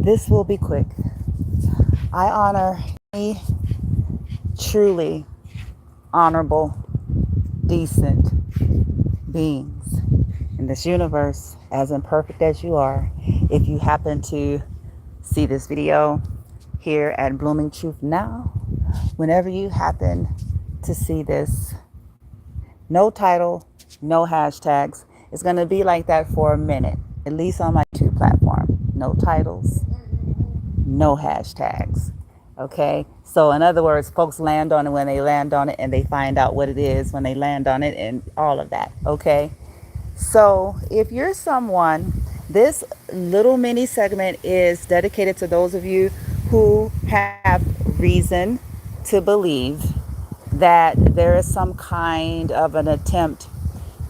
This will be quick. I honor any truly honorable, decent beings in this universe, as imperfect as you are. If you happen to see this video here at Blooming Truth Now, whenever you happen to see this, no title, no hashtags. It's going to be like that for a minute, at least on my YouTube platform. No titles, no hashtags. Okay, so in other words, folks land on it when they land on it, and they find out what it is when they land on it, and all of that. Okay, so if you're someone, this little mini segment is dedicated to those of you who have reason to believe that there is some kind of an attempt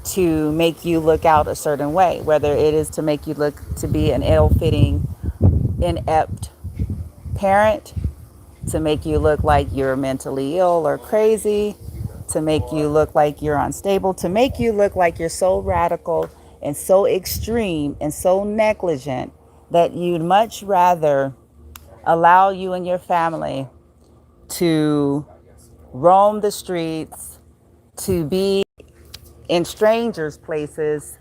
to make you look out a certain way, whether it is to make you look to be an ill-fitting, inept parent, to make you look like you're mentally ill or crazy, to make you look like you're unstable, to make you look like you're so radical and so extreme and so negligent that you'd much rather allow you and your family to roam the streets, to be in strangers' places.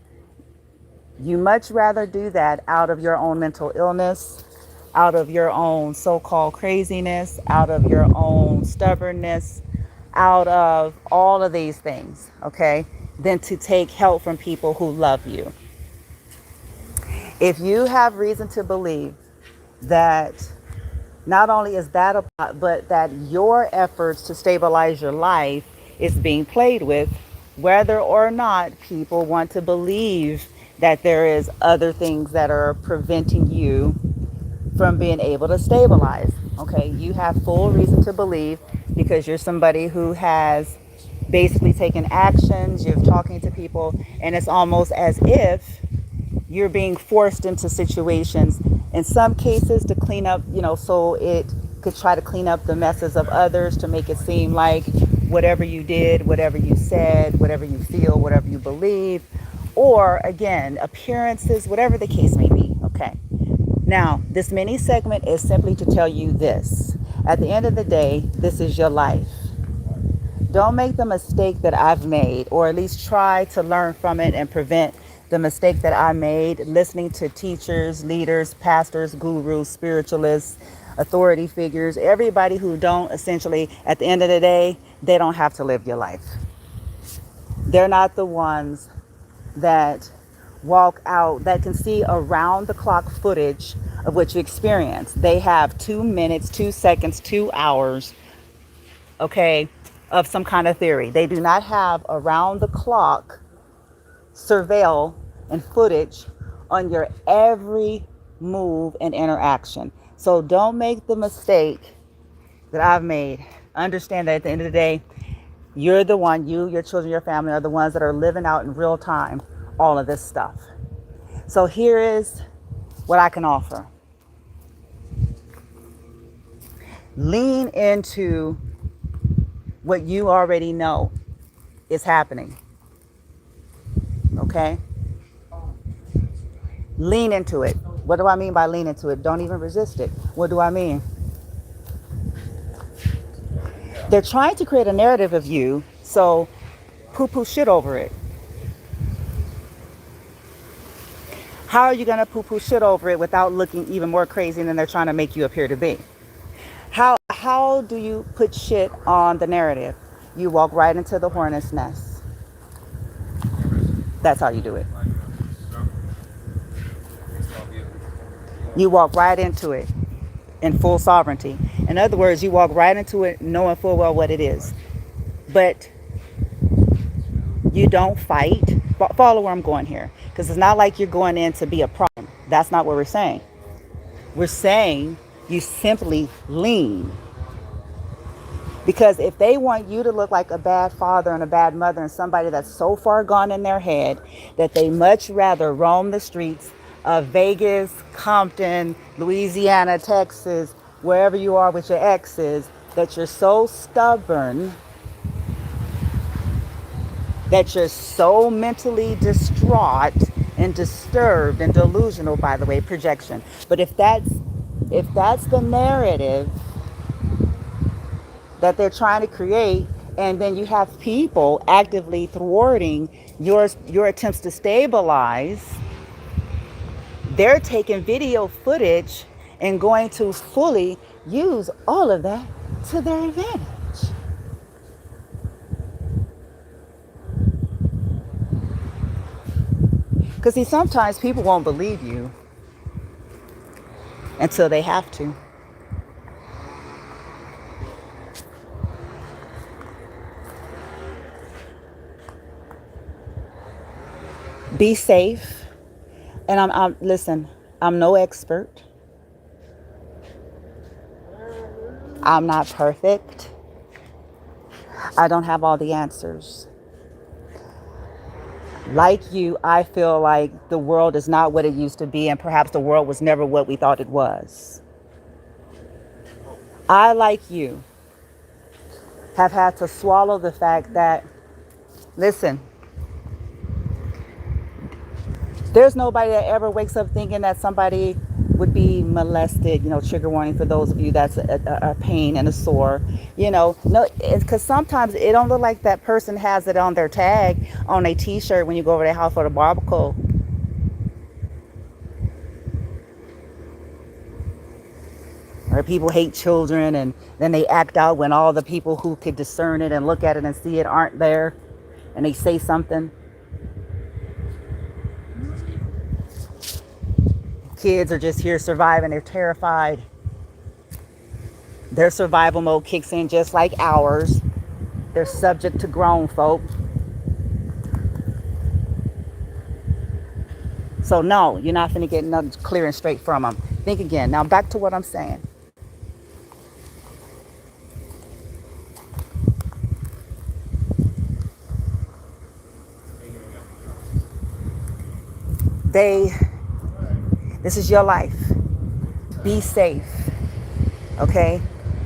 You much rather do that out of your own mental illness, out of your own so-called craziness, out of your own stubbornness, out of all of these things, okay, than to take help from people who love you. If you have reason to believe that not only is that a plot, but that your efforts to stabilize your life is being played with, whether or not people want to believe that there is other things that are preventing you from being able to stabilize. Okay, you have full reason to believe, because you're somebody who has basically taken actions, you're talking to people, and it's almost as if you're being forced into situations, in some cases to clean up, so it could try to clean up the messes of others, to make it seem like whatever you did, whatever you said, whatever you feel, whatever you believe, or again, appearances, whatever the case may be. Okay. Now, this mini segment is simply to tell you this. At the end of the day, this is your life. Don't make the mistake that I've made, or at least try to learn from it and prevent the mistake that I made listening to teachers, leaders, pastors, gurus, spiritualists, authority figures, everybody who don't essentially, at the end of the day, they don't have to live your life. They're not the ones that walk out, that can see around the clock footage of what you experience. They have 2 minutes, 2 seconds, 2 hours, okay, of some kind of theory. They do not have around the clock surveil and footage on your every move and interaction. So don't make the mistake that I've made. Understand that at the end of the day, you're the one, you, your children, your family are the ones that are living out in real time all of this stuff. So here is what I can offer. Lean into what you already know is happening. Okay? Lean into it. What do I mean by lean into it? Don't even resist it. What do I mean? They're trying to create a narrative of you, so poo-poo shit over it. How are you going to poo-poo shit over it without looking even more crazy than they're trying to make you appear to be? How do you put shit on the narrative? You walk right into the hornet's nest. That's how you do it. You walk right into it in full sovereignty. In other words, you walk right into it knowing full well what it is. But you don't fight. Follow where I'm going here. Because it's not like you're going in to be a problem. That's not what we're saying. We're saying you simply lean. Because if they want you to look like a bad father and a bad mother and somebody that's so far gone in their head that they much rather roam the streets of Vegas, Compton, Louisiana, Texas, wherever you are with your exes, that you're so stubborn, that you're so mentally distraught and disturbed and delusional, by the way, projection. But if that's If that's the narrative that they're trying to create, and then you have people actively thwarting your attempts to stabilize, they're taking video footage and going to fully use all of that to their advantage. Because see, sometimes people won't believe you until they have to. Be safe. And I'm listen, I'm no expert. I'm not perfect. I don't have all the answers. Like you, I feel like the world is not what it used to be, and perhaps the world was never what we thought it was. I, like you, have had to swallow the fact that, listen, there's nobody that ever wakes up thinking that somebody would be molested. Trigger warning for those of you that's a pain and a sore. No, because sometimes it don't look like that person has it on their tag, on a t-shirt when you go over their house for the barbecue. Or people hate children, and then they act out when all the people who could discern it and look at it and see it aren't there, and they say something. Kids are just here surviving. They're terrified. Their survival mode kicks in just like ours. They're subject to grown folk. So no, you're not finna get nothing clear and straight from them. Think again. Now back to what I'm saying. This is your life. Be safe. Okay?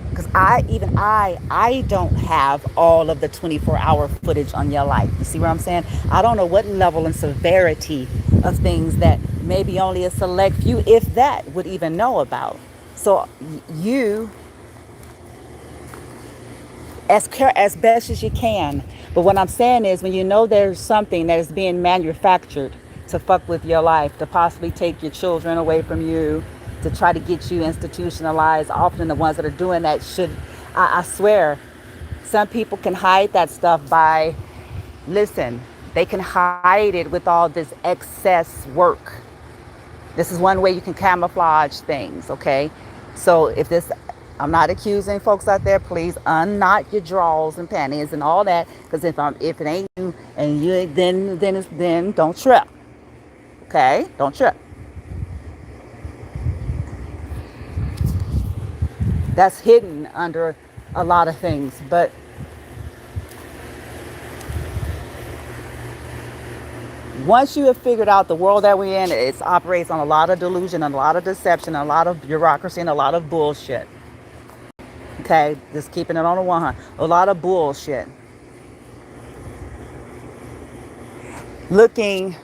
Because I don't have all of the 24-hour footage on your life. You see what I'm saying? I don't know what level and severity of things that maybe only a select few, if that, would even know about. So you, as best as you can. But what I'm saying is, when you know there's something that is being manufactured to fuck with your life, to possibly take your children away from you, to try to get you institutionalized, often the ones that are doing that should, I swear, some people can hide that stuff by, listen, they can hide it with all this excess work. This is one way you can camouflage things, okay? So I'm not accusing folks out there, please unknot your drawers and panties and all that, because if it ain't you and you, then don't trip, okay? Don't trip. That's hidden under a lot of things, but once you have figured out the world that we're in, it operates on a lot of delusion and a lot of deception and a lot of bureaucracy and a lot of bullshit. Okay, just keeping it on the 100. A lot of bullshit. Looking,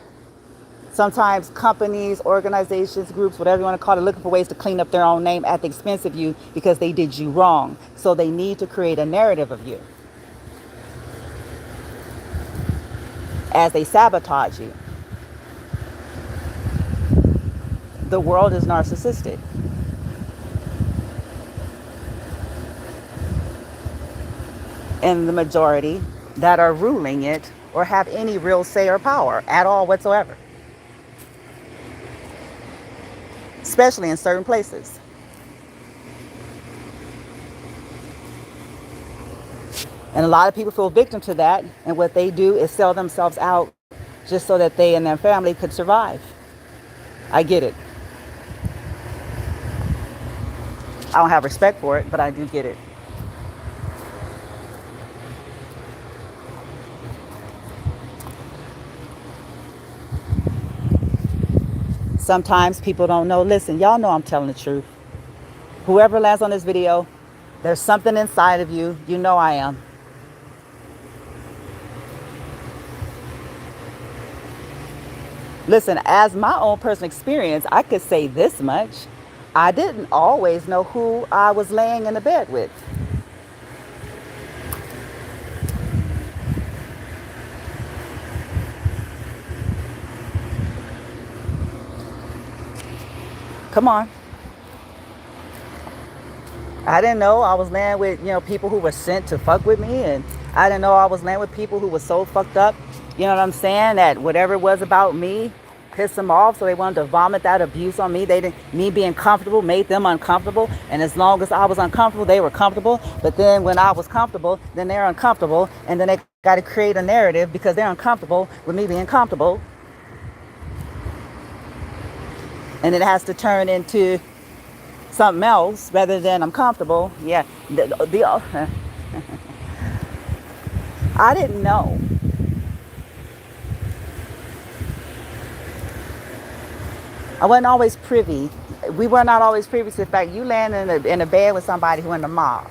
sometimes companies, organizations, groups, whatever you want to call it, looking for ways to clean up their own name at the expense of you because they did you wrong. So they need to create a narrative of you as they sabotage you. The world is narcissistic. And the majority that are ruling it or have any real say or power at all whatsoever. Especially in certain places. And a lot of people feel victim to that, and what they do is sell themselves out just so that they and their family could survive. I get it. I don't have respect for it, but I do get it. Sometimes people don't know. Listen, y'all know I'm telling the truth. Whoever lands on this video, there's something inside of you. You know I am. Listen, as my own personal experience, I could say this much. I didn't always know who I was laying in the bed with. Come on. I didn't know I was laying with, people who were sent to fuck with me. And I didn't know I was laying with people who were so fucked up, you know what I'm saying, that whatever it was about me pissed them off. So they wanted to vomit that abuse on me. They didn't, me being comfortable made them uncomfortable. And as long as I was uncomfortable, they were comfortable. But then when I was comfortable, then they're uncomfortable. And then they got to create a narrative because they're uncomfortable with me being comfortable. And it has to turn into something else rather than I'm comfortable. Yeah. I didn't know. I wasn't always privy. We were not always privy to the fact you land in a bed with somebody who in the mob.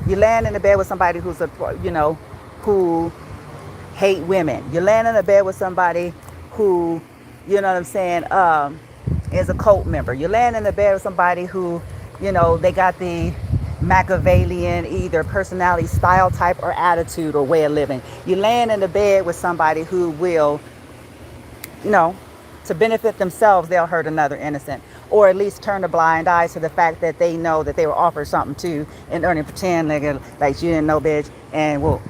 You land in a bed with somebody who's who hate women. You land in a bed with somebody who, you know what I'm saying, is a cult member. You land in a bed with somebody who, they got the Machiavellian either personality, style, type, or attitude or way of living. You land in the bed with somebody who will, to benefit themselves, they'll hurt another innocent, or at least turn a blind eye to the fact that they know that they were offered something too, and only pretend like you didn't know, bitch. And whoa,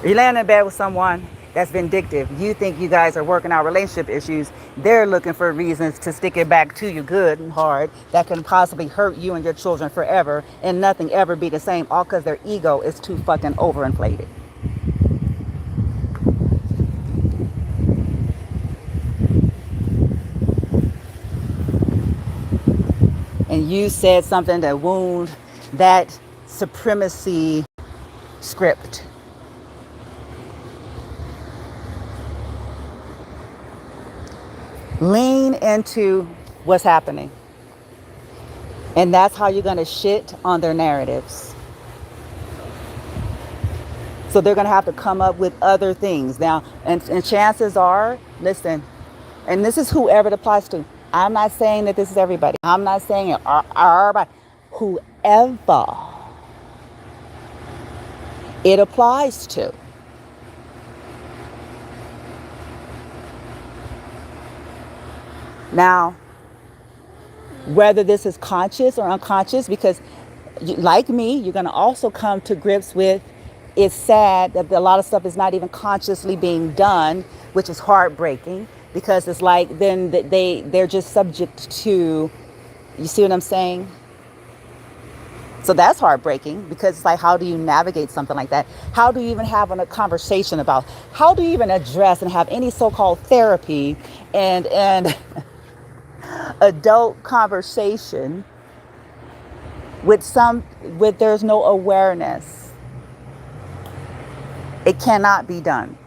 you land in bed with someone that's vindictive. You think you guys are working out relationship issues. They're looking for reasons to stick it back to you good and hard that can possibly hurt you and your children forever, and nothing ever be the same, all because their ego is too fucking overinflated. And you said something that wound that supremacy script. Lean into what's happening. And that's how you're going to shit on their narratives. So they're going to have to come up with other things. Now, and chances are, listen, and this is whoever it applies to. I'm not saying that this is everybody. I'm not saying it. Everybody. Whoever it applies to. Now, whether this is conscious or unconscious, because like me, you're going to also come to grips with it's sad that a lot of stuff is not even consciously being done, which is heartbreaking, because it's like then they're just subject to, you see what I'm saying? So that's heartbreaking, because it's like, how do you navigate something like that? How do you even have a conversation about, how do you even address and have any so-called therapy and adult conversation with there's no awareness? It cannot be done.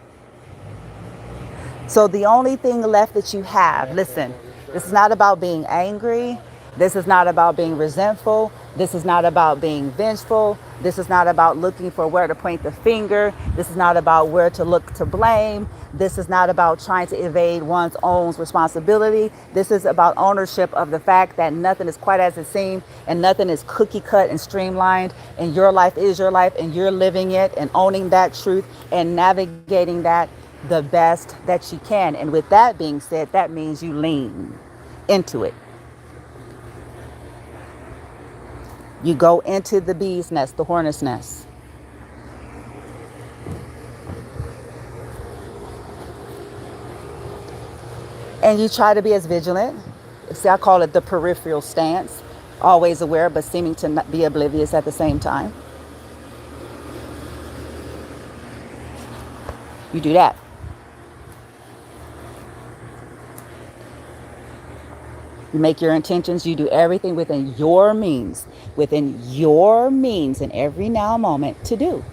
So the only thing left that you have, listen, this is not about being angry. This is not about being resentful. This is not about being vengeful. This is not about looking for where to point the finger. This is not about where to look to blame. This is not about trying to evade one's own responsibility. This is about ownership of the fact that nothing is quite as it seems, and nothing is cookie cut and streamlined, and your life is your life, and you're living it and owning that truth and navigating that the best that you can. And with that being said, that means you lean into it. You go into the bee's nest, the hornet's nest. And you try to be as vigilant. See, I call it the peripheral stance. Always aware, but seeming to not be oblivious at the same time. You do that. You make your intentions. You do everything within your means in every now moment to do.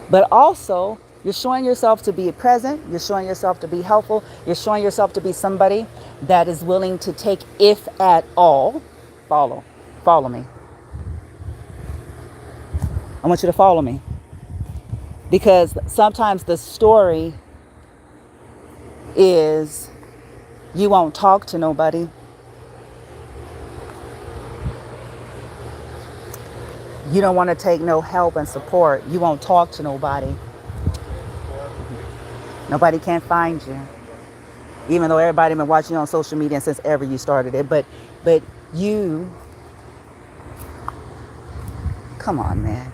But also, you're showing yourself to be present. You're showing yourself to be helpful. You're showing yourself to be somebody that is willing to take, if at all, follow me. I want you to follow me. Because sometimes the story is you won't talk to nobody. You don't want to take no help and support. You won't talk to nobody. Nobody can find you. Even though everybody been watching you on social media since ever you started it. But you, come on, man.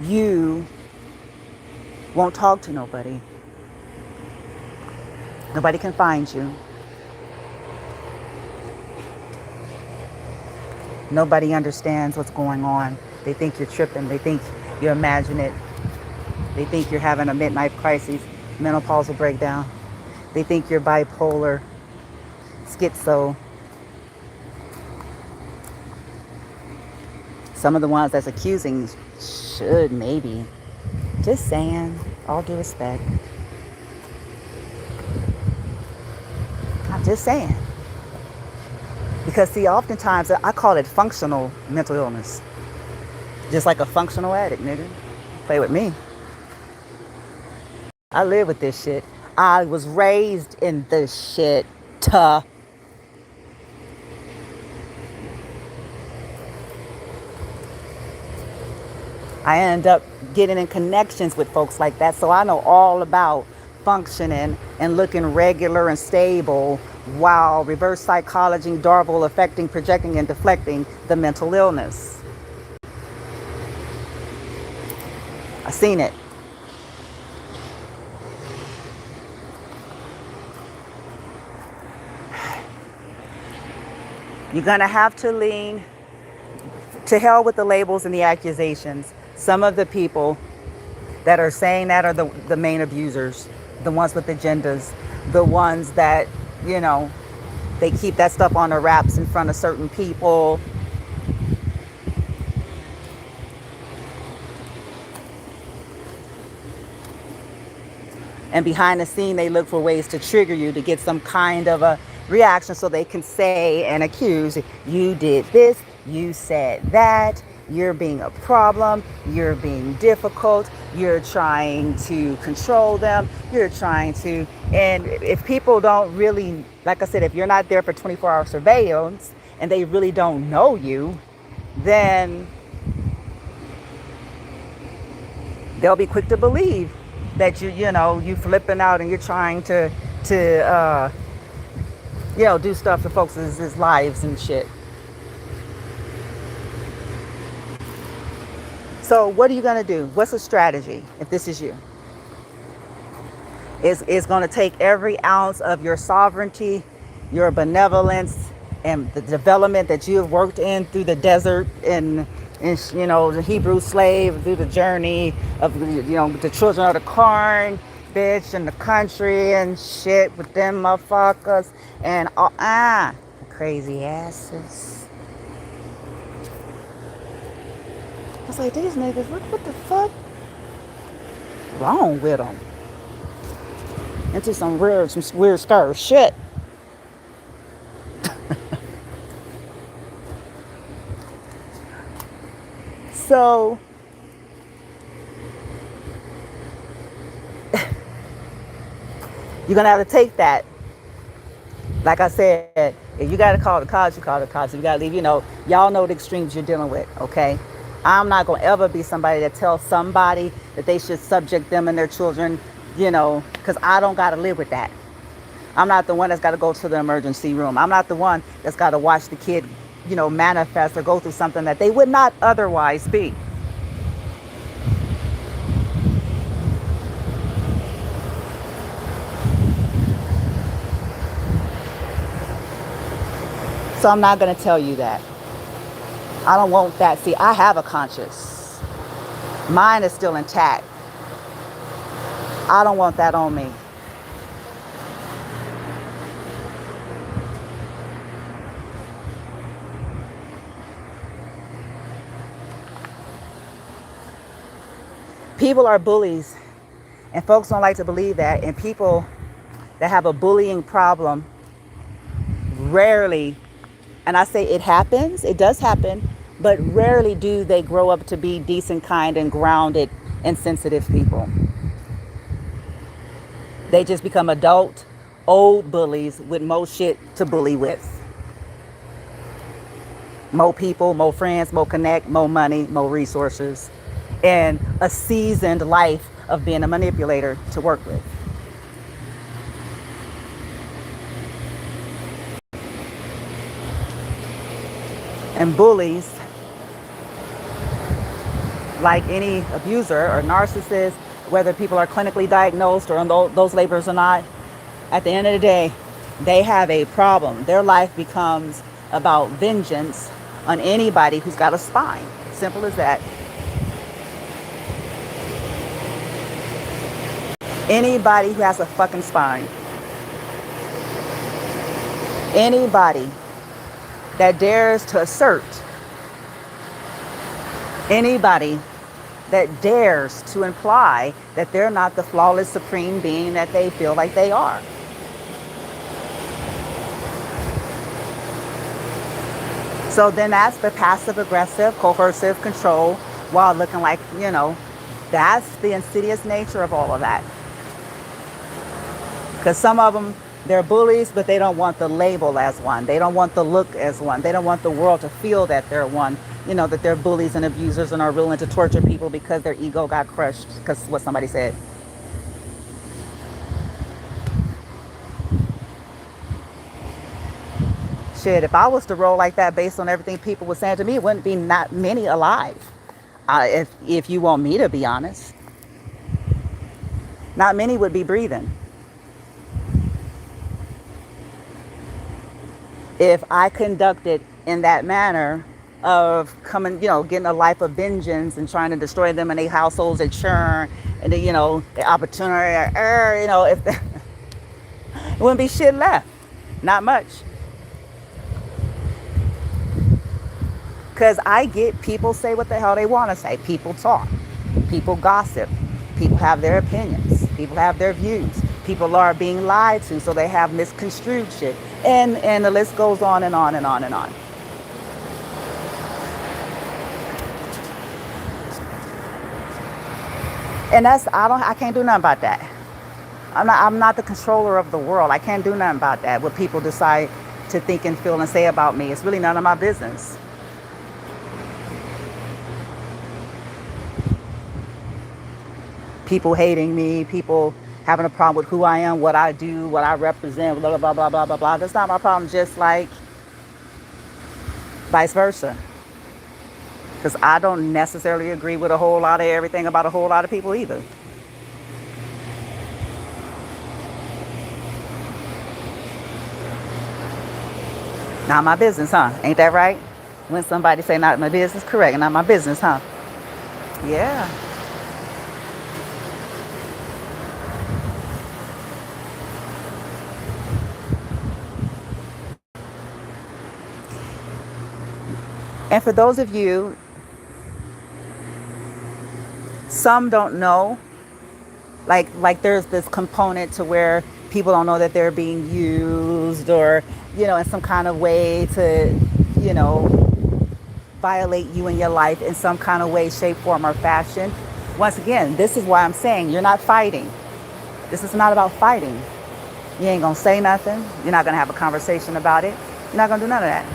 You won't talk to nobody. Nobody can find you. Nobody understands what's going on. They think you're tripping. They think you're imagining it. They think you're having a midlife crisis, menopausal breakdown. They think you're bipolar, schizo. Some of the ones that's accusing should maybe. Just saying, all due respect. I'm just saying. Because see, oftentimes I call it functional mental illness. Just like a functional addict, nigga. Play with me. I live with this shit. I was raised in this shit. I end up getting in connections with folks like that, so I know all about functioning and looking regular and stable while reverse psychology, Darvel affecting, projecting, and deflecting the mental illness. I've seen it. You're going to have to lean to hell with the labels and the accusations. Some of the people that are saying that are the main abusers, the ones with agendas, the ones that, you know, they keep that stuff on their wraps in front of certain people. And behind the scene, they look for ways to trigger you to get some kind of a reaction so they can say and accuse you did this, you said that, you're being a problem, you're being difficult, you're trying to control them, you're trying to, and if people don't really, like I said, if you're not there for 24-hour surveillance and they really don't know you, then they'll be quick to believe that you flipping out and you're trying to do stuff to folks' lives and shit. So what are you going to do? What's the strategy if this is you? It's going to take every ounce of your sovereignty, your benevolence, and the development that you have worked in through the desert and the Hebrew slave, through the journey of the children of the corn, bitch, and the country and shit with them motherfuckers and crazy asses. I was like, these niggas, what the fuck wrong with them? Into some weird scar shit. So you're gonna have to take that. Like I said, if you gotta call the cops, you call the cops. If you gotta leave, y'all know the extremes you're dealing with, okay? I'm not gonna ever be somebody that tells somebody that they should subject them and their children, because I don't gotta live with that. I'm not the one that's gotta go to the emergency room. I'm not the one that's gotta watch the kid, manifest or go through something that they would not otherwise be. So I'm not going to tell you that. I don't want that. See, I have a conscience. Mine is still intact. I don't want that on me. People are bullies, and folks don't like to believe that. And people that have a bullying problem rarely, and I say it happens, it does happen, but rarely do they grow up to be decent, kind, and grounded and sensitive people. They just become adult, old bullies with more shit to bully with. More people, more friends, more connect, more money, more resources, and a seasoned life of being a manipulator to work with. And bullies, like any abuser or narcissist, whether people are clinically diagnosed or on those labels or not, at the end of the day, they have a problem. Their life becomes about vengeance on anybody who's got a spine. Simple as that. Anybody who has a fucking spine. Anybody that dares to assert. Anybody that dares to imply that they're not the flawless supreme being that they feel like they are. So then that's the passive aggressive, coercive control while looking like, that's the insidious nature of all of that. Because some of them, they're bullies, but they don't want the label as one. They don't want the look as one. They don't want the world to feel that they're one. That they're bullies and abusers and are willing to torture people because their ego got crushed because what somebody said. Shit, if I was to roll like that based on everything people were saying to me, it wouldn't be not many alive. If you want me to be honest. Not many would be breathing. If I conducted in that manner of coming, getting a life of vengeance and trying to destroy them and their households at churn and the opportunity, if it wouldn't be shit left. Not much. Because I get people say what the hell they want to say. People talk. People gossip. People have their opinions. People have their views. People are being lied to, so they have misconstrued shit. And the list goes on and on and on and on. And I can't do nothing about that. I'm not the controller of the world. I can't do nothing about that. What people decide to think and feel and say about me, it's really none of my business. People hating me, people having a problem with who I am, what I do, what I represent, blah, blah, blah, blah, blah, blah. That's not my problem, just like vice versa. Because I don't necessarily agree with a whole lot of everything about a whole lot of people either. Not my business, huh? Ain't that right? When somebody say not my business, correct. Not my business, huh? Yeah. And for those of you, some don't know, like there's this component to where people don't know that they're being used or, in some kind of way to, violate you in your life in some kind of way, shape, form, or fashion. Once again, this is why I'm saying you're not fighting. This is not about fighting. You ain't gonna say nothing. You're not gonna have a conversation about it. You're not gonna do none of that.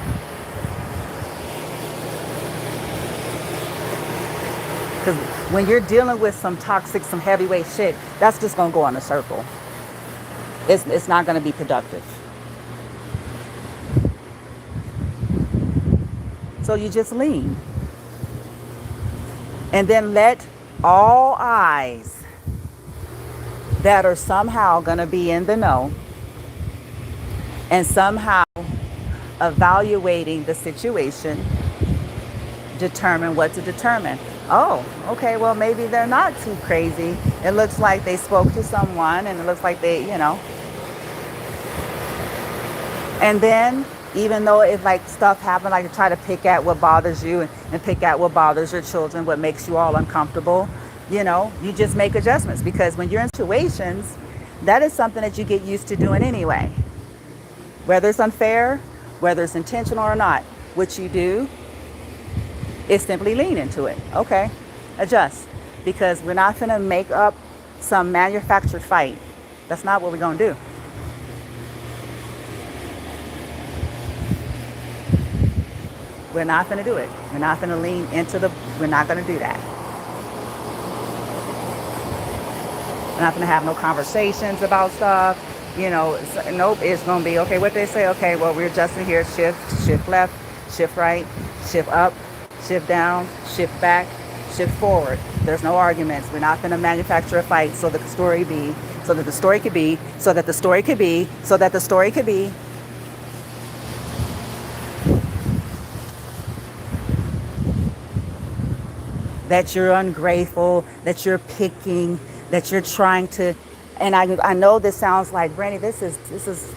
Because when you're dealing with some toxic, some heavyweight shit, that's just going to go in a circle. It's not going to be productive. So you just lean. And then let all eyes that are somehow going to be in the know and somehow evaluating the situation determine what to determine. Oh, okay, well, maybe they're not too crazy. It looks like they spoke to someone and it looks like they, And then, even though if like stuff happened, like try to pick at what bothers you and pick at what bothers your children, what makes you all uncomfortable, you just make adjustments. Because when you're in situations, that is something that you get used to doing anyway. Whether it's unfair, whether it's intentional or not, what you do is simply lean into it. Okay, adjust. Because we're not going to make up some manufactured fight That's not what we're going to do. We're not going to do it. We're not going to lean into we're not going to do that. We're not going to have no conversations about stuff. Nope, it's going to be, okay, what they say, okay, well, we're adjusting here, shift left, shift right, shift up, shift down, shift back, shift forward. There's no arguments. We're not going to manufacture a fight so that the story could be, so that the story could be, so that the story could be, so that the story could be. That you're ungrateful, that you're picking, that you're trying to, and I know this sounds like, Brandy, this is,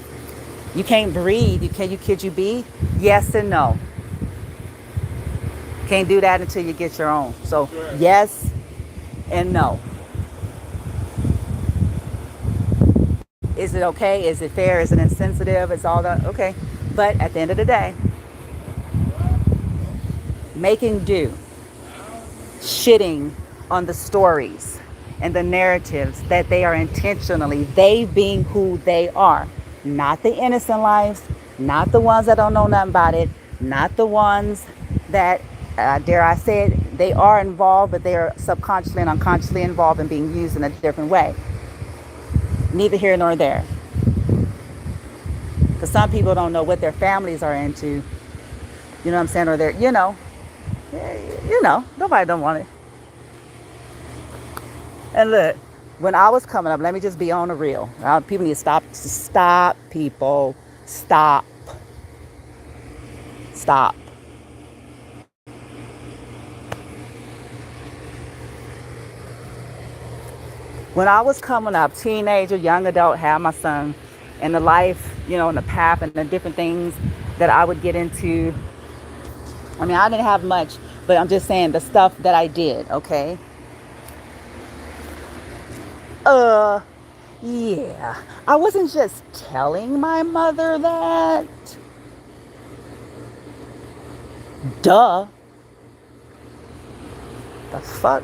you can't breathe. Could you be? Yes and no. Can't do that until you get your own. So yes and no. Is it okay? Is it fair? Is it insensitive? It's all that, okay. But at the end of the day, making do, shitting on the stories and the narratives that they are intentionally, they being who they are, not the innocent lives, not the ones that don't know nothing about it, not the ones that, dare I say it, they are involved, but they are subconsciously and unconsciously involved in being used in a different way. Neither here nor there. Because some people don't know what their families are into. You know what I'm saying? Or they're, nobody don't want it. And look, when I was coming up, let me just be on the real. People need to stop, people. Stop. When I was coming up, teenager, young adult, had my son, and the life, and the path and the different things that I would get into. I mean, I didn't have much, but I'm just saying the stuff that I did, okay? Yeah. I wasn't just telling my mother that. Duh. The fuck?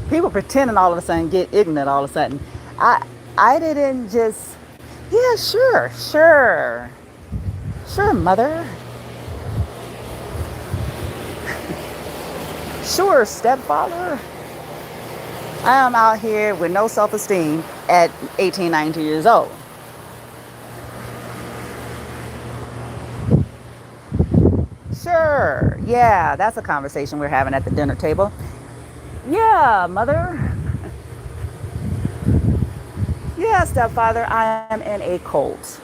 People pretending all of a sudden get ignorant all of a sudden. I didn't just, yeah, sure, mother. Sure, stepfather. I am out here with no self-esteem at 18, 19 years old. Sure, yeah, that's a conversation we're having at the dinner table. Yeah, mother. Yeah, stepfather, I am in a cult.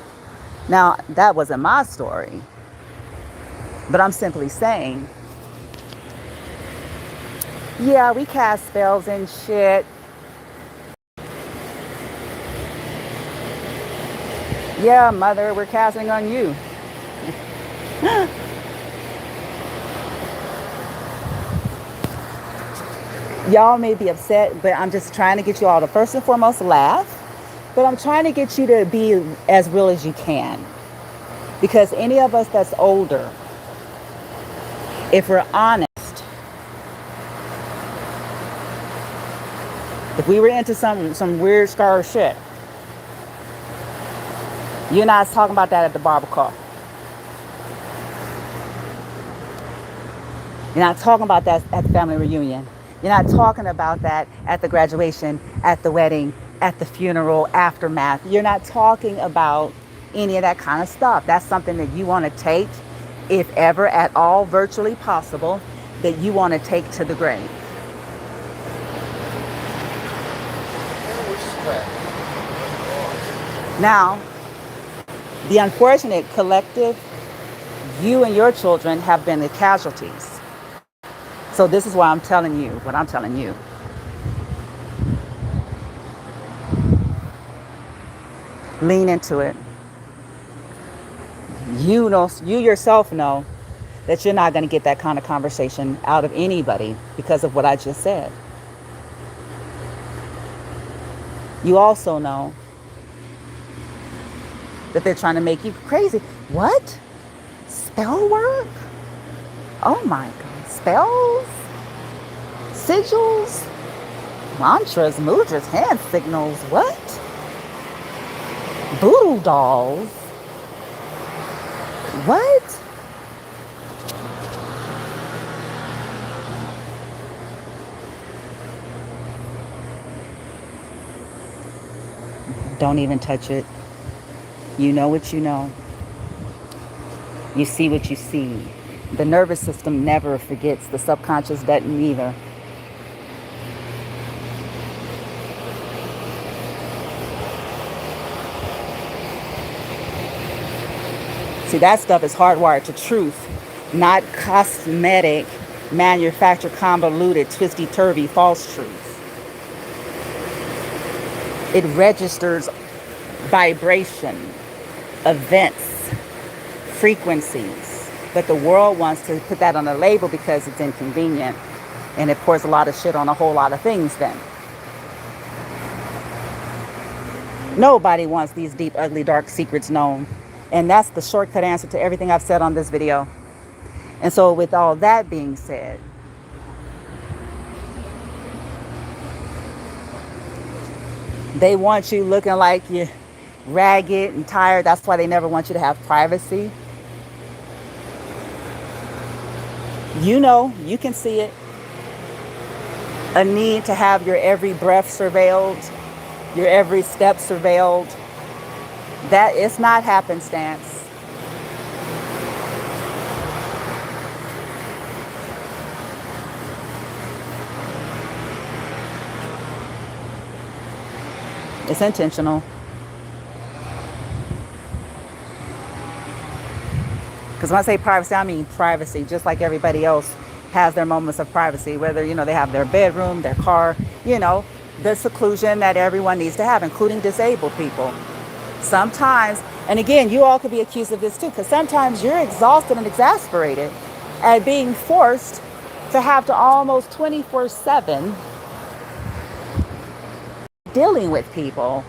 Now, that wasn't my story, but I'm simply saying, yeah, we cast spells and shit. Yeah, mother, we're casting on you. Y'all may be upset, but I'm just trying to get you all to first and foremost laugh. But I'm trying to get you to be as real as you can. Because any of us that's older, if we're honest, if we were into some weird scar shit, you're not talking about that at the barbecue. You're not talking about that at the family reunion. You're not talking about that at the graduation, at the wedding, at the funeral, aftermath. You're not talking about any of that kind of stuff. That's something that you want to take, if ever at all virtually possible, that you want to take to the grave. Now, the unfortunate collective, you and your children have been the casualties. So this is why I'm telling you what I'm telling you. Lean into it. You yourself know that you're not going to get that kind of conversation out of anybody because of what I just said. You also know that they're trying to make you crazy. What? Spell work? Oh my God. Spells? Sigils, mantras, mudras, hand signals, what? Voodoo dolls, what? Don't even touch it. You know what you know. You see what you see. The nervous system never forgets. The subconscious doesn't either. See, that stuff is hardwired to truth, not cosmetic, manufactured, convoluted, twisty-turvy, false truth. It registers vibration, events, frequencies. But the world wants to put that on a label because it's inconvenient. And it pours a lot of shit on a whole lot of things then. Nobody wants these deep, ugly, dark secrets known. And that's the shortcut answer to everything I've said on this video. And so with all that being said, they want you looking like you're ragged and tired. That's why they never want you to have privacy. You know, you can see it. A need to have your every breath surveilled, your every step surveilled. That is not happenstance. It's intentional. Because when I say privacy, I mean privacy, just like everybody else has their moments of privacy, whether, they have their bedroom, their car, the seclusion that everyone needs to have, including disabled people. Sometimes, and again, you all could be accused of this too, because sometimes you're exhausted and exasperated at being forced to have to almost 24/7 dealing with people.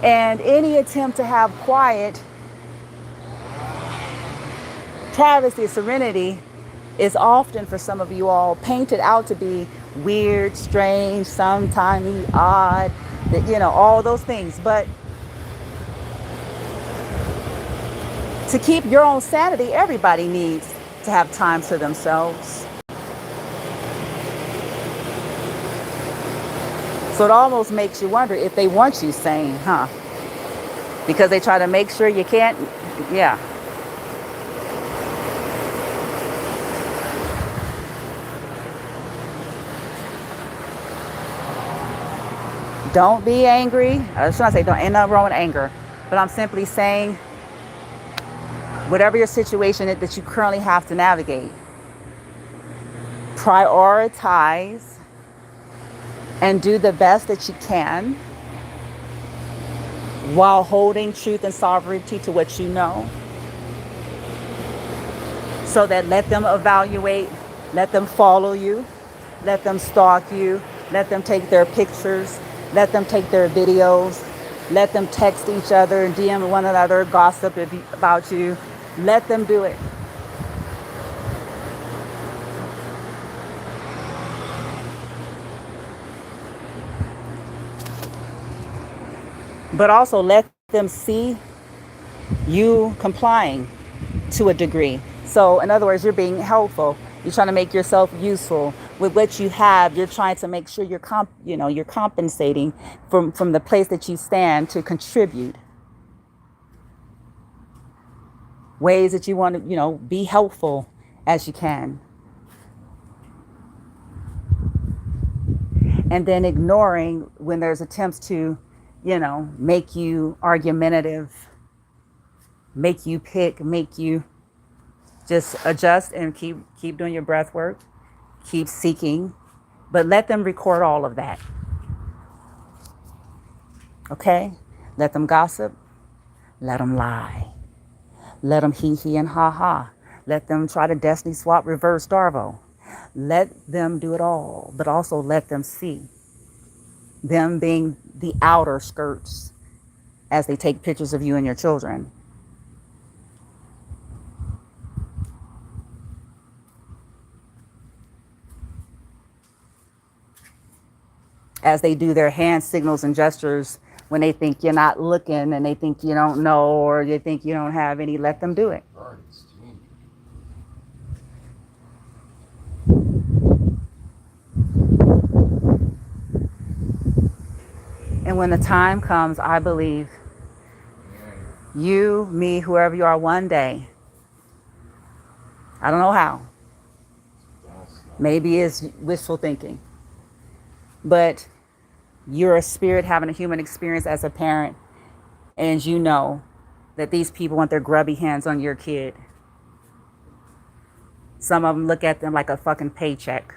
And any attempt to have quiet, privacy, serenity is often, for some of you all, painted out to be weird, strange, sometimes odd, all those things. But to keep your own sanity, everybody needs to have time to themselves. So it almost makes you wonder if they want you sane, huh? Because they try to make sure you can't, yeah. Don't be angry. I was trying to say, ain't nothing wrong with anger. But I'm simply saying, whatever your situation is that you currently have to navigate, prioritize and do the best that you can while holding truth and sovereignty to what you know. So that let them evaluate, let them follow you, let them stalk you, let them take their pictures, let them take their videos, let them text each other and DM one another, gossip about you. Let them do it. But also let them see you complying to a degree. So in other words, you're being helpful. You're trying to make yourself useful with what you have. You're trying to make sure you're compensating from the place that you stand to contribute. Ways that you want to, be helpful as you can. And then ignoring when there's attempts to, make you argumentative, make you pick, make you just adjust and keep doing your breath work, keep seeking, but let them record all of that. Okay? Let them gossip, let them lie. Let them hee and ha. Let them try to destiny swap reverse Darvo. Let them do it all, but also let them see. Them being the outer skirts as they take pictures of you and your children. as they do their hand signals and gestures when they think you're not looking and they think you don't know or they think you don't have any, let them do it. And when the time comes, I believe you, me, whoever you are, one day, I don't know how, maybe it's wishful thinking, but you're a spirit having a human experience as a parent, and you know that these people want their grubby hands on your kid. Some of them look at them like a fucking paycheck.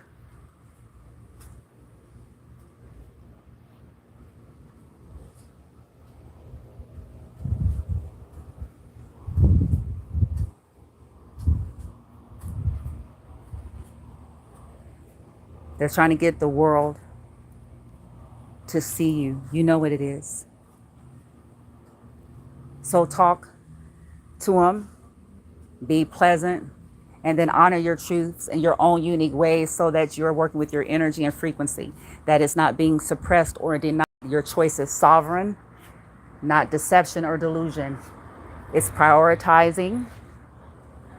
They're trying to get the world to see you. You know what it is. So talk to them, be pleasant, and then honor your truths in your own unique ways so that you're working with your energy and frequency, that it's not being suppressed or denied. Your choice is sovereign, not deception or delusion. It's prioritizing,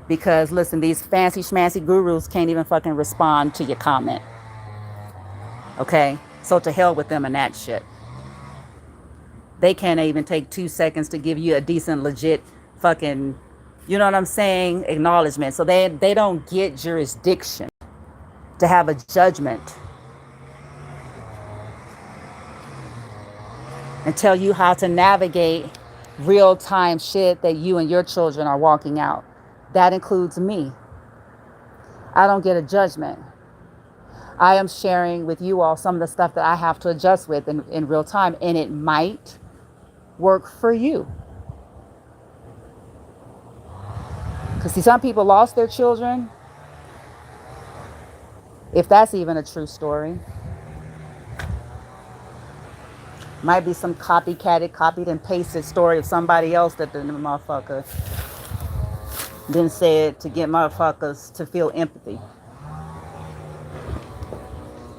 because listen, these fancy schmancy gurus can't even fucking respond to your comment. Okay? So to hell with them and that shit. They can't even take 2 seconds to give you a decent, legit fucking, you know what I'm saying, acknowledgement. So they don't get jurisdiction to have a judgment and tell you how to navigate real-time shit that you and your children are walking out. That includes me. I don't get a judgment. I am sharing with you all some of the stuff that I have to adjust with in real time, and it might work for you. Because see, some people lost their children, if that's even a true story. Might be some copied and pasted story of somebody else that the motherfucker then said to get motherfuckers to feel empathy.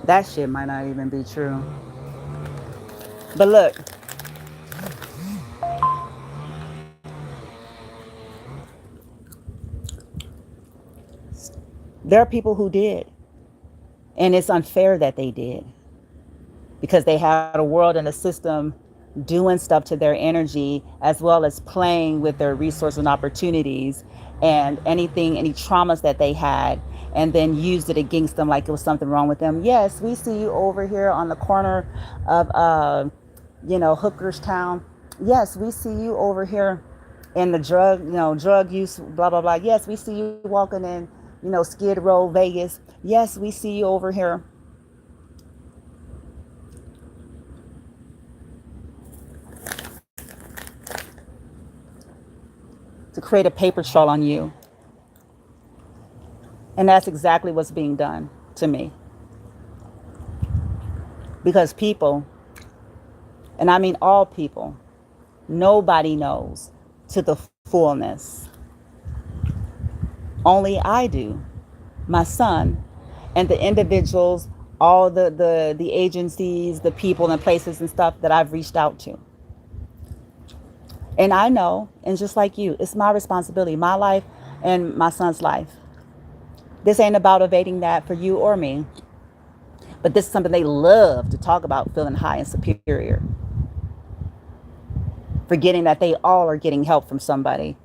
That shit might not even be true. But look, there are people who did. And it's unfair that they did. Because they had a world and a system doing stuff to their energy, as well as playing with their resources and opportunities and any traumas that they had, and then used it against them like it was something wrong with them. Yes, we see you over here on the corner of, Hookerstown. Yes, we see you over here in the drug use, blah, blah, blah. Yes, we see you walking in, Skid Row, Vegas. Yes, we see you over here. To create a paper trail on you. And that's exactly what's being done to me. Because people, and I mean all people, nobody knows to the fullness. Only I do, my son, and the individuals, all the agencies, the people and places and stuff that I've reached out to. And I know, and just like you, it's my responsibility, my life and my son's life. This ain't about evading that for you or me. But this is something they love to talk about, feeling high and superior. Forgetting that they all are getting help from somebody.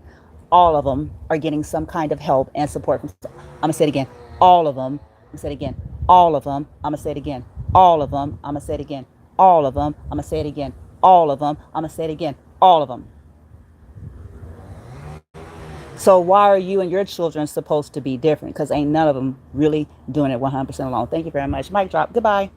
All of them are getting some kind of help and support from. I'm going to say it again. All of them. I'm going to say it again. All of them. I'm going to say it again. All of them. I'm going to say it again. All of them. I'm going to say it again. All of them. I'm going to say it again. All of them. So why are you and your children supposed to be different? Because ain't none of them really doing it 100% alone. Thank you very much. Mic drop. Goodbye.